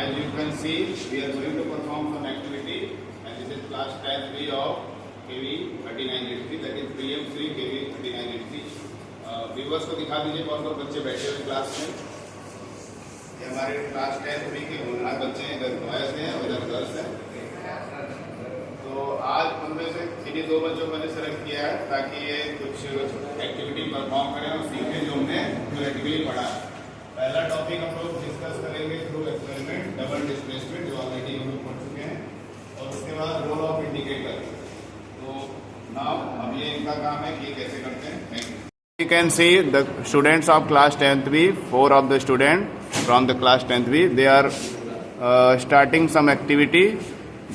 as you can see, we are going to perform some activity, and this is class 10-3 of KV 3983, that is PM3 KV 3983. Viewers को दिखा दीजिए कौन कौन बच्चे बैठे हुए क्लास में। ये हमारे क्लास 10-3 के होनहार बच्चे हैं, इधर बॉयज हैं और इधर गर्ल्स हैं। तो आज उनमें से किन्हीं 2 बच्चों को मैंने सेलेक्ट किया है ताकि ये कुछ एक्टिविटी परफॉर्म करें और सीखें जो हमने थ्योरेटिकली पढ़ा। पहला टॉपिक हम लोग डिस्कस करेंगे थ्रू एक्सपेरिमेंट डबल डिस्प्लेसमेंट, जो ऑलरेडी हम लोग पढ़ चुके हैं, और उसके बाद रोल ऑफ इंडिकेटर। तो नाउ अब ये इनका काम है कि कैसे करते हैं। Thank you. You can see the students of class 10th B, 4 of the students from the class 10th B, they are starting some activity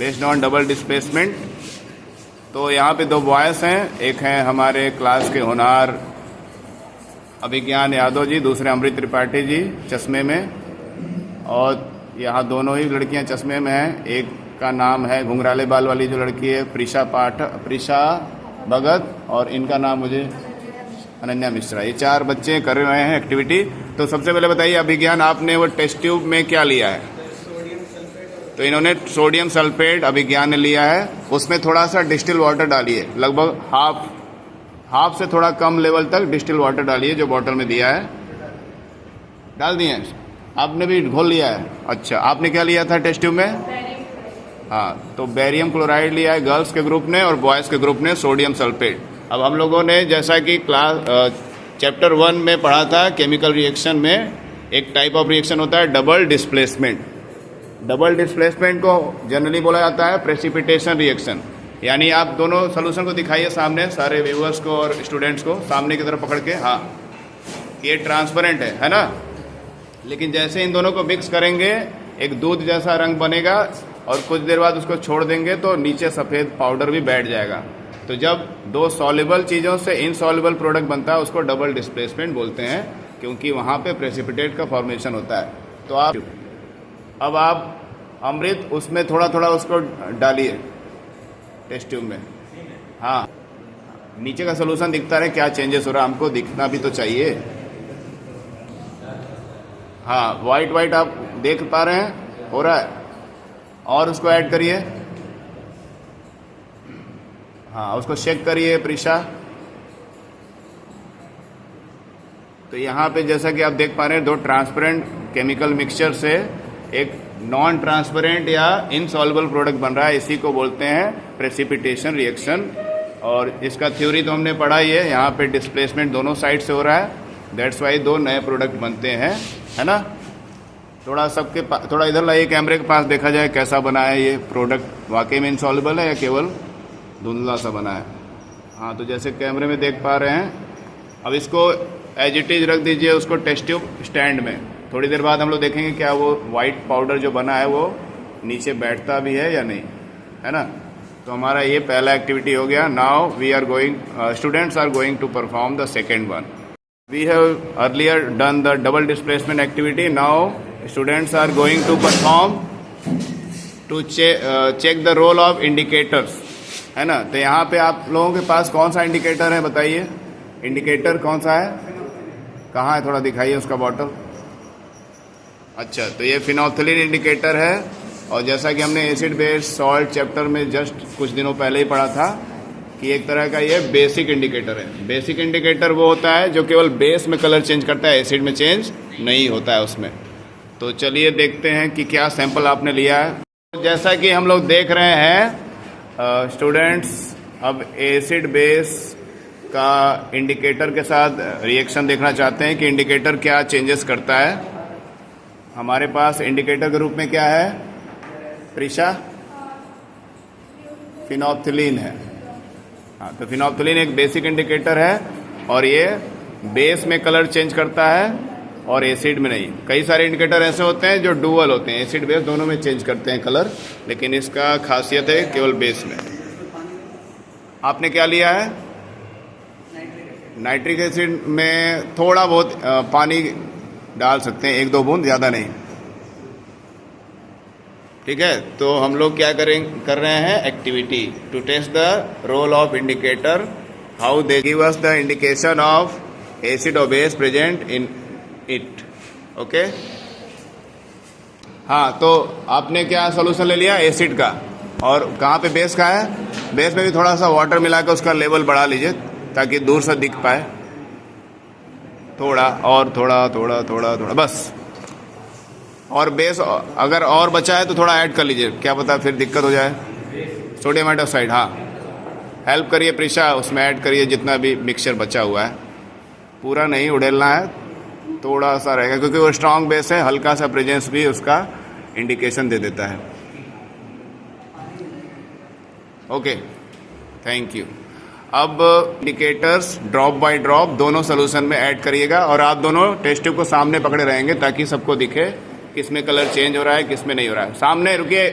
based on double displacement. तो यहाँ पे 2 बॉयज़ हैं, एक हैं हमारे क्लास के होनहार अभिज्ञान यादव जी, दूसरे अमृत त्रिपाठी जी चश्मे में, और यहाँ दोनों ही लड़कियाँ चश्मे में हैं। एक का नाम है घुंघराले बाल वाली जो लड़की है प्रीशा भगत, और इनका नाम मुझे अनन्या मिश्रा। ये 4 बच्चे कर रहे हैं एक्टिविटी। तो सबसे पहले बताइए अभिज्ञान, आपने वो टेस्ट ट्यूब में क्या लिया है? तो इन्होंने सोडियम सल्फेट अभिज्ञान ने लिया है, उसमें थोड़ा सा डिस्टिल वाटर डालिए, लगभग हाफ से थोड़ा कम लेवल तक डिस्टिल वाटर डालिए जो बॉटल में दिया है। डाल दिए हैं? आपने भी घोल लिया है? अच्छा, आपने क्या लिया था टेस्ट ट्यूब में? हाँ, तो बेरियम क्लोराइड लिया है गर्ल्स के ग्रुप ने, और बॉयज़ के ग्रुप ने सोडियम सल्फेट। अब हम लोगों ने जैसा कि क्लास चैप्टर 1 में पढ़ा था, केमिकल रिएक्शन में एक टाइप ऑफ रिएक्शन होता है डबल डिस्प्लेसमेंट। डबल डिस्प्लेसमेंट को जनरली बोला जाता है प्रेसिपिटेशन रिएक्शन। यानी आप दोनों सोल्यूशन को दिखाइए सामने, सारे व्यूअर्स को और स्टूडेंट्स को सामने की तरफ पकड़ के। हाँ, ये ट्रांसपेरेंट है ना? लेकिन जैसे इन दोनों को मिक्स करेंगे एक दूध जैसा रंग बनेगा, और कुछ देर बाद उसको छोड़ देंगे तो नीचे सफ़ेद पाउडर भी बैठ जाएगा। तो जब 2 सॉल्युबल चीज़ों से इनसॉल्युबल प्रोडक्ट बनता है उसको डबल डिस्प्लेसमेंट बोलते हैं, क्योंकि वहाँ पे प्रेसिपिटेट का फॉर्मेशन होता है। तो अब आप अमृत उसमें थोड़ा थोड़ा उसको डालिए टेस्ट ट्यूब में। हाँ, नीचे का सोल्यूशन दिखता रहे क्या चेंजेस हो रहा है, हमको दिखना भी तो चाहिए। हाँ, वाइट आप देख पा रहे हैं हो रहा है, और उसको ऐड करिए। हाँ, उसको शेक करिए प्रीशा। तो यहाँ पे जैसा कि आप देख पा रहे हैं 2 ट्रांसपेरेंट केमिकल मिक्सचर से एक नॉन ट्रांसपेरेंट या इनसॉल्युबल प्रोडक्ट बन रहा है। इसी को बोलते हैं प्रेसिपिटेशन रिएक्शन, और इसका थ्योरी तो हमने पढ़ा ही है। यहाँ पे डिस्प्लेसमेंट दोनों साइड से हो रहा है, दैट्स वाई 2 नए प्रोडक्ट बनते हैं, है ना? थोड़ा इधर लाइए कैमरे के पास, देखा जाए कैसा बना है ये प्रोडक्ट। वाकई में इनसॉल्युबल है या केवल धुंधला सा बना है? हाँ, तो जैसे कैमरे में देख पा रहे हैं। अब इसको एज इट इज रख दीजिए उसको टेस्ट ट्यूब स्टैंड में। थोड़ी देर बाद हम लोग देखेंगे क्या वो वाइट पाउडर जो बना है वो नीचे बैठता भी है या नहीं, है ना? तो हमारा ये पहला एक्टिविटी हो गया। Now we are going, students are going to perform the second one. We have earlier done the double displacement activity, now students are going to perform to check the role of indicators, है ना? तो यहाँ पे आप लोगों के पास कौन सा इंडिकेटर है बताइए? इंडिकेटर कौन सा है, कहाँ है, थोड़ा दिखाइए उसका बॉटल। अच्छा, तो ये फिनोल्फथलीन इंडिकेटर है, और जैसा कि हमने एसिड बेस सॉल्ट चैप्टर में जस्ट कुछ दिनों पहले ही पढ़ा था कि एक तरह का ये बेसिक इंडिकेटर है। बेसिक इंडिकेटर वो होता है जो केवल बेस में कलर चेंज करता है, एसिड में चेंज नहीं होता है उसमें। तो चलिए देखते हैं कि क्या सैंपल आपने लिया है। जैसा कि हम लोग देख रहे हैं स्टूडेंट्स, अब एसिड बेस का इंडिकेटर के साथ रिएक्शन देखना चाहते हैं कि इंडिकेटर क्या चेंजेस करता है। हमारे पास इंडिकेटर के रूप में क्या है प्रीशा? फिनोल्फथलीन है। हाँ, तो फिनोल्फथलीन एक बेसिक इंडिकेटर है, और ये बेस में कलर चेंज करता है और एसिड में नहीं। कई सारे इंडिकेटर ऐसे होते हैं जो डुअल होते हैं, एसिड बेस दोनों में चेंज करते हैं कलर, लेकिन इसका खासियत है केवल बेस में। आपने क्या लिया है? नाइट्रिक एसिड में थोड़ा बहुत पानी डाल सकते हैं, 1-2 बूंद, ज़्यादा नहीं। ठीक है, तो हम लोग क्या कर रहे हैं activity to test the role of indicator, how they give us the indication of acid और base present in it. Okay, हाँ, तो आपने क्या सोल्यूशन ले लिया एसिड का, और कहाँ पे बेस का है, बेस में भी थोड़ा सा वाटर मिला के उसका लेवल बढ़ा लीजिए ताकि दूर से दिख पाए, थोड़ा और थोड़ा थोड़ा थोड़ा थोड़ा बस। और बेस अगर और बचा है तो थोड़ा ऐड कर लीजिए, क्या पता फिर दिक्कत हो जाए। सोडियम हाइड्रोक्साइड, हाँ, हेल्प करिए प्रिशा, उसमें ऐड करिए जितना भी मिक्सचर बचा हुआ है, पूरा नहीं उड़ेलना है, थोड़ा सा रहेगा क्योंकि वो स्ट्रांग बेस है, हल्का सा प्रेजेंस भी उसका इंडिकेशन दे देता है। Okay, thank you. अब इंडिकेटर्स ड्रॉप बाय ड्रॉप दोनों सोल्यूशन में ऐड करिएगा, और आप दोनों टेस्ट ट्यूब को सामने पकड़े रहेंगे ताकि सबको दिखे किसमें कलर चेंज हो रहा है किसमें नहीं हो रहा है। सामने रुकिए,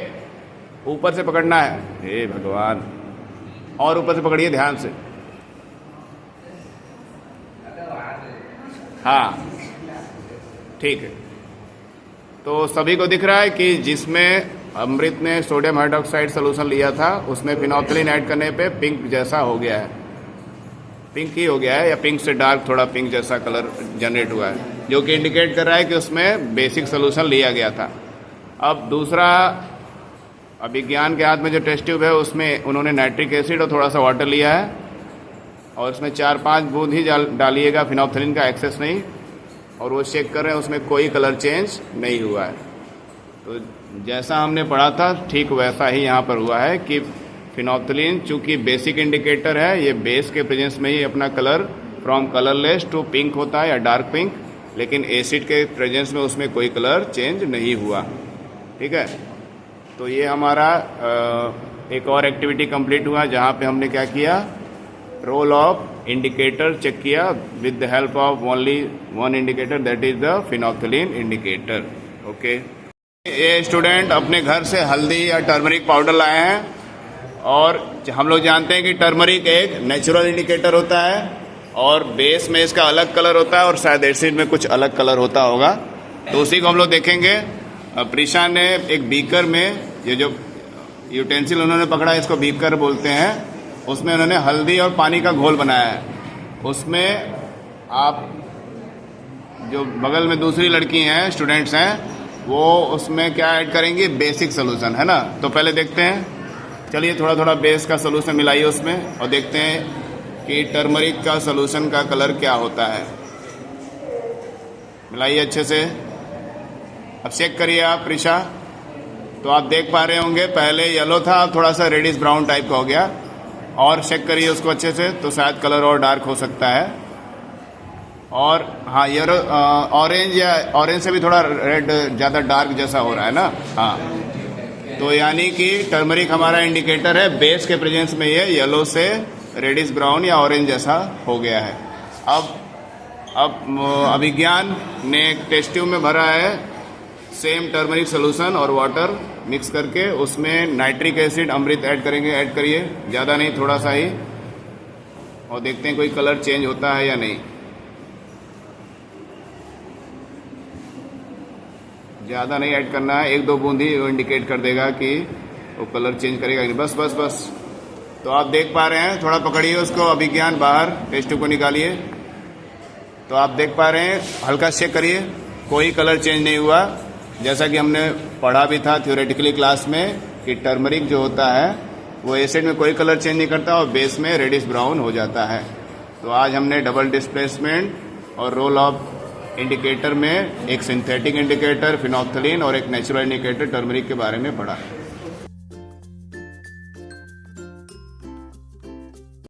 ऊपर से पकड़ना है, हे भगवान, और ऊपर से पकड़िए ध्यान से, हाँ ठीक है। तो सभी को दिख रहा है कि जिसमें अमृत ने सोडियम हाइड्रोक्साइड सोल्यूशन लिया था उसमें फिनोल्फथालीन ऐड करने पे पिंक जैसा हो गया है, पिंक ही हो गया है, या पिंक से डार्क थोड़ा पिंक जैसा कलर जनरेट हुआ है, जो कि इंडिकेट कर रहा है कि उसमें बेसिक सोल्यूशन लिया गया था। अब दूसरा, अभिज्ञान के हाथ में जो टेस्ट ट्यूब है उसमें उन्होंने नाइट्रिक एसिड और थोड़ा सा वाटर लिया है, और उसमें 4-5 बूंद ही डालिएगा फिनोल्फथालीन का, एक्सेस नहीं, और वो चेक कर रहे हैं उसमें कोई कलर चेंज नहीं हुआ है। तो जैसा हमने पढ़ा था ठीक वैसा ही यहाँ पर हुआ है कि फिनोल्फथालीन चूंकि बेसिक इंडिकेटर है, ये बेस के प्रेजेंस में ही अपना colour from colourless to pink होता है या डार्क पिंक, लेकिन एसिड के प्रेजेंस में उसमें कोई कलर चेंज नहीं हुआ। ठीक है, तो ये हमारा एक और एक्टिविटी कंप्लीट हुआ जहाँ पे हमने क्या किया, रोल ऑफ इंडिकेटर चेक किया with the help of only one indicator, that is the phenolphthalein indicator. Okay, ये स्टूडेंट अपने घर से हल्दी या टर्मरिक पाउडर लाए हैं, और हम लोग जानते हैं कि टर्मरिक एक नेचुरल इंडिकेटर होता है और बेस में इसका अलग कलर होता है, और शायद एसिड में कुछ अलग कलर होता होगा, तो उसी को हम लोग देखेंगे। प्रिशा ने एक बीकर में, ये जो यूटेंसिल उन्होंने पकड़ा है इसको बीकर बोलते हैं, उसमें उन्होंने हल्दी और पानी का घोल बनाया है। उसमें आप जो बगल में दूसरी लड़की हैं, स्टूडेंट्स हैं, वो उसमें क्या ऐड करेंगी, बेसिक सोल्यूशन, है ना। तो पहले देखते हैं, चलिए थोड़ा थोड़ा बेस का सोल्यूशन मिलाइए उसमें, और देखते हैं कि टर्मरिक का सोल्यूशन का कलर क्या होता है। मिलाइए अच्छे से, अब चेक करिए आप प्रिशा, तो आप देख पा रहे होंगे पहले येलो था, अब थोड़ा सा रेडिश ब्राउन टाइप का हो गया, और चेक करिए उसको अच्छे से, तो शायद कलर और डार्क हो सकता है। और हाँ, येलो ऑरेंज, या ऑरेंज से भी थोड़ा रेड ज़्यादा डार्क जैसा हो रहा है ना, हाँ। तो यानी कि टर्मरिक हमारा इंडिकेटर है, बेस के प्रेजेंस में ये येलो से रेडिश ब्राउन या ऑरेंज जैसा हो गया है। अब अभिज्ञान ने एक टेस्ट ट्यूब में भरा है सेम टर्मरिक सोल्यूशन और वाटर मिक्स करके, उसमें नाइट्रिक एसिड अमृत ऐड करेंगे, ऐड करिए, ज़्यादा नहीं थोड़ा सा ही, और देखते हैं कोई कलर चेंज होता है या नहीं। ज़्यादा नहीं ऐड करना है, 1-2 बूंद ही इंडिकेट कर देगा कि वो कलर चेंज करेगा नहीं, बस बस बस। तो आप देख पा रहे हैं, थोड़ा पकड़िए उसको, अभिज्ञान बाहर टेस्ट ट्यूब को निकालिए, तो आप देख पा रहे हैं, हल्का चेक करिए, कोई कलर चेंज नहीं हुआ। जैसा कि हमने पढ़ा भी था थ्योरेटिकली क्लास में कि टर्मरिक जो होता है वो एसिड में कोई कलर चेंज नहीं करता और बेस में रेडिश ब्राउन हो जाता है। तो आज हमने डबल डिस्प्लेसमेंट और रोल ऑफ इंडिकेटर में एक सिंथेटिक इंडिकेटर फिनोल्फथालीन और एक नेचुरल इंडिकेटर टर्मरिक के बारे में पढ़ा।